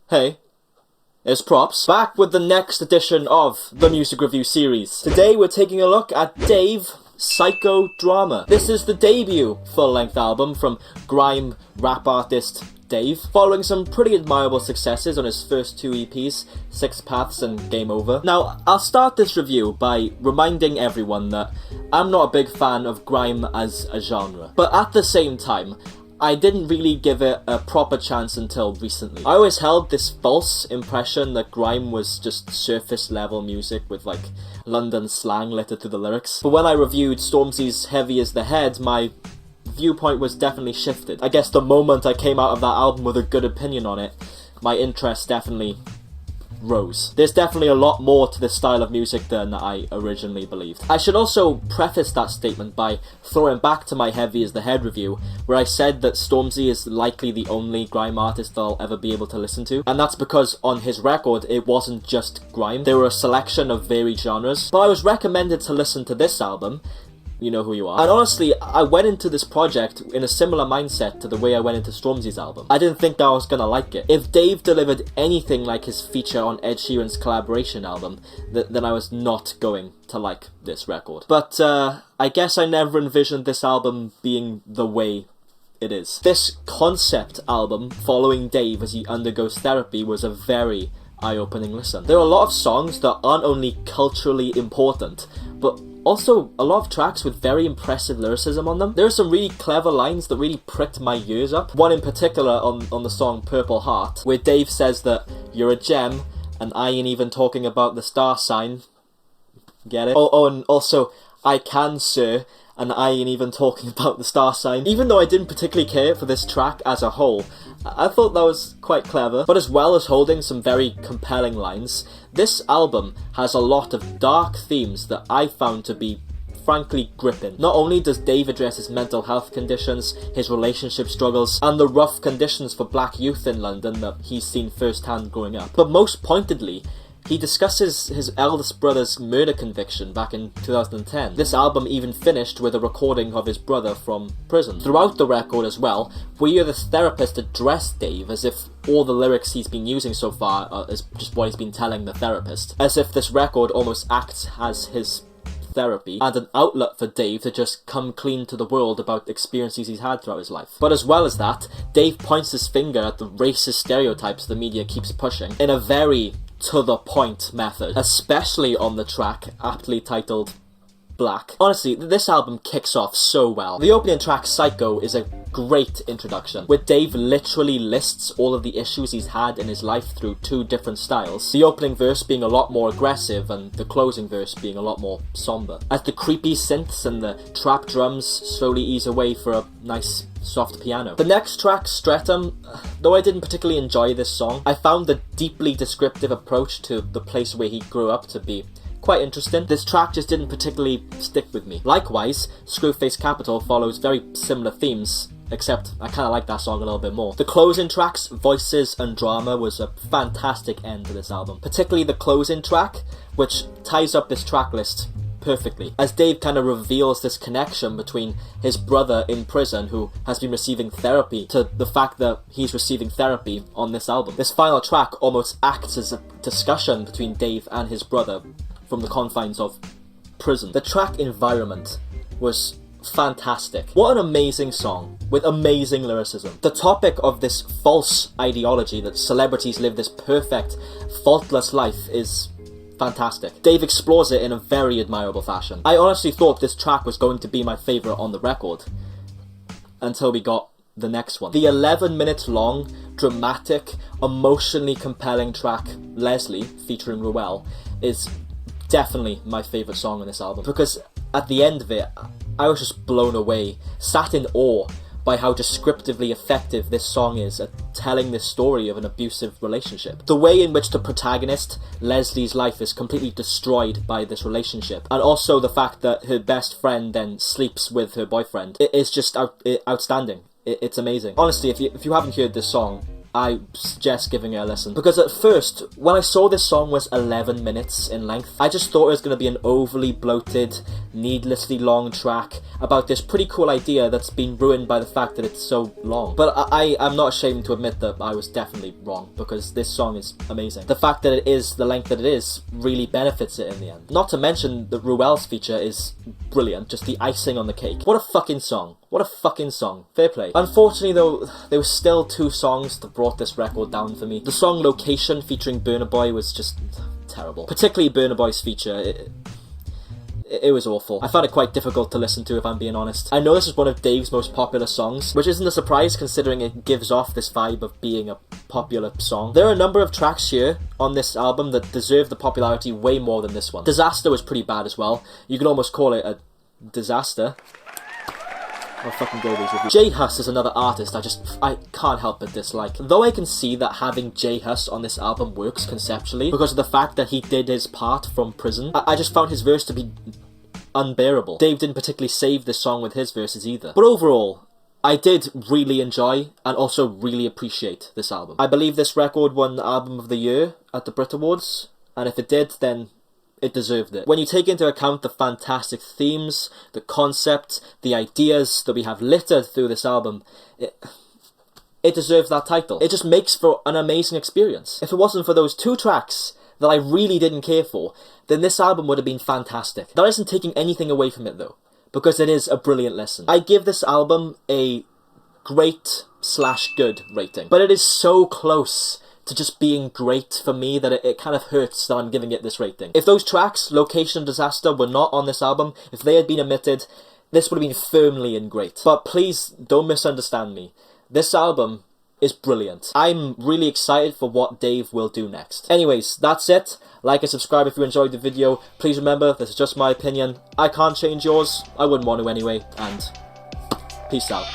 Hey, it's Props, back with the next edition of the Music Review series. Today we're taking a look at Dave Psychodrama. This is the debut full-length album from grime rap artist Dave, following some pretty admirable successes on his first two EPs, Six Paths and Game Over. Now, I'll start this review by reminding everyone that I'm not a big fan of grime as a genre, but at the same time, I didn't really give it a proper chance until recently. I always held this false impression that grime was just surface level music with like London slang littered through the lyrics. But when I reviewed Stormzy's Heavy as the Head, my viewpoint was definitely shifted. I guess the moment I came out of that album with a good opinion on it, my interest definitely rose. There's definitely a lot more to this style of music than I originally believed. I should also preface that statement by throwing back to my Heavy as the Head review, where I said that Stormzy is likely the only grime artist I'll ever be able to listen to, and that's because on his record it wasn't just grime, there were a selection of varied genres. But I was recommended to listen to this album, You Know Who You Are, and honestly, I went into this project in a similar mindset to the way I went into Stormzy's album. I didn't think I was gonna like it. If Dave delivered anything like his feature on Ed Sheeran's collaboration album, then I was not going to like this record. But I guess I never envisioned this album being the way it is. This concept album, following Dave as he undergoes therapy, was a very eye-opening listen. There are a lot of songs that aren't only culturally important, but also a lot of tracks with very impressive lyricism on them. There are some really clever lines that really pricked my ears up. One in particular on the song Purple Heart, where Dave says that you're a gem and I ain't even talking about the star sign. Get it? Oh, and also, I can, sir, and I ain't even talking about the star sign. Even though I didn't particularly care for this track as a whole, I thought that was quite clever. But as well as holding some very compelling lines, this album has a lot of dark themes that I found to be frankly gripping. Not only does Dave address his mental health conditions, his relationship struggles, and the rough conditions for black youth in London that he's seen firsthand growing up, but most pointedly, he discusses his eldest brother's murder conviction back in 2010. This album even finished with a recording of his brother from prison. Throughout the record as well, we hear the therapist address Dave as if all the lyrics he's been using so far is just what he's been telling the therapist. As if this record almost acts as his therapy and an outlet for Dave to just come clean to the world about experiences he's had throughout his life. But as well as that, Dave points his finger at the racist stereotypes the media keeps pushing in a very to-the-point method, especially on the track aptly titled Black. Honestly, this album kicks off so well. The opening track, Psycho, is a great introduction, where Dave literally lists all of the issues he's had in his life through two different styles, the opening verse being a lot more aggressive and the closing verse being a lot more somber. As the creepy synths and the trap drums slowly ease away for a nice soft piano. The next track, Streatham, though I didn't particularly enjoy this song, I found the deeply descriptive approach to the place where he grew up to be quite interesting. This track just didn't particularly stick with me. Likewise, Screwface Capital follows very similar themes, except I kind of like that song a little bit more. The closing tracks, Voices and Drama, was a fantastic end to this album. Particularly the closing track, which ties up this track list perfectly, as Dave kind of reveals this connection between his brother in prison who has been receiving therapy to the fact that he's receiving therapy on this album. This final track almost acts as a discussion between Dave and his brother from the confines of prison. The track Environment was fantastic. What an amazing song, with amazing lyricism. The topic of this false ideology that celebrities live this perfect, faultless life is fantastic. Dave explores it in a very admirable fashion. I honestly thought this track was going to be my favourite on the record, until we got the next one. The 11 minutes long, dramatic, emotionally compelling track, Leslie, featuring Ruel, is definitely my favourite song on this album, because at the end of it, I was just blown away, sat in awe by how descriptively effective this song is at telling this story of an abusive relationship. The way in which the protagonist, Leslie's life, is completely destroyed by this relationship, and also the fact that her best friend then sleeps with her boyfriend, it is just outstanding. It's amazing. Honestly, if you haven't heard this song, I suggest giving it a listen. Because at first, when I saw this song was 11 minutes in length, I just thought it was going to be an overly bloated, needlessly long track about this pretty cool idea that's been ruined by the fact that it's so long. But I'm not ashamed to admit that I was definitely wrong, because this song is amazing. The fact that it is the length that it is really benefits it in the end. Not to mention that Ruel's feature is brilliant, just the icing on the cake. What a fucking song. What a fucking song. Fair play. Unfortunately though, there were still 2 songs that brought this record down for me. The song Location featuring Burna Boy was just terrible. Particularly Burna Boy's feature. It was awful. I found it quite difficult to listen to, if I'm being honest. I know this is one of Dave's most popular songs, which isn't a surprise considering it gives off this vibe of being a popular song. There are a number of tracks here on this album that deserve the popularity way more than this one. Disaster was pretty bad as well. You could almost call it a disaster. I'll fucking go these reviews. J Hus is another artist I can't help but dislike. Though I can see that having J Hus on this album works conceptually, because of the fact that he did his part from prison, I just found his verse to be unbearable. Dave didn't particularly save this song with his verses either. But overall, I did really enjoy and also really appreciate this album. I believe this record won the Album of the Year at the Brit Awards, and if it did, then it deserved it. When you take into account the fantastic themes, the concept, the ideas that we have littered through this album, it deserves that title. It just makes for an amazing experience. If it wasn't for those 2 tracks that I really didn't care for, then this album would have been fantastic. That isn't taking anything away from it though, because it is a brilliant listen. I give this album a great/good rating, but it is so close to just being great for me that it kind of hurts that I'm giving it this rating. If those tracks, Location and Disaster, were not on this album, if they had been omitted, this would have been firmly in great. But please don't misunderstand me. This album is brilliant. I'm really excited for what Dave will do next. Anyways, that's it. Like and subscribe if you enjoyed the video. Please remember, this is just my opinion. I can't change yours. I wouldn't want to anyway. And peace out.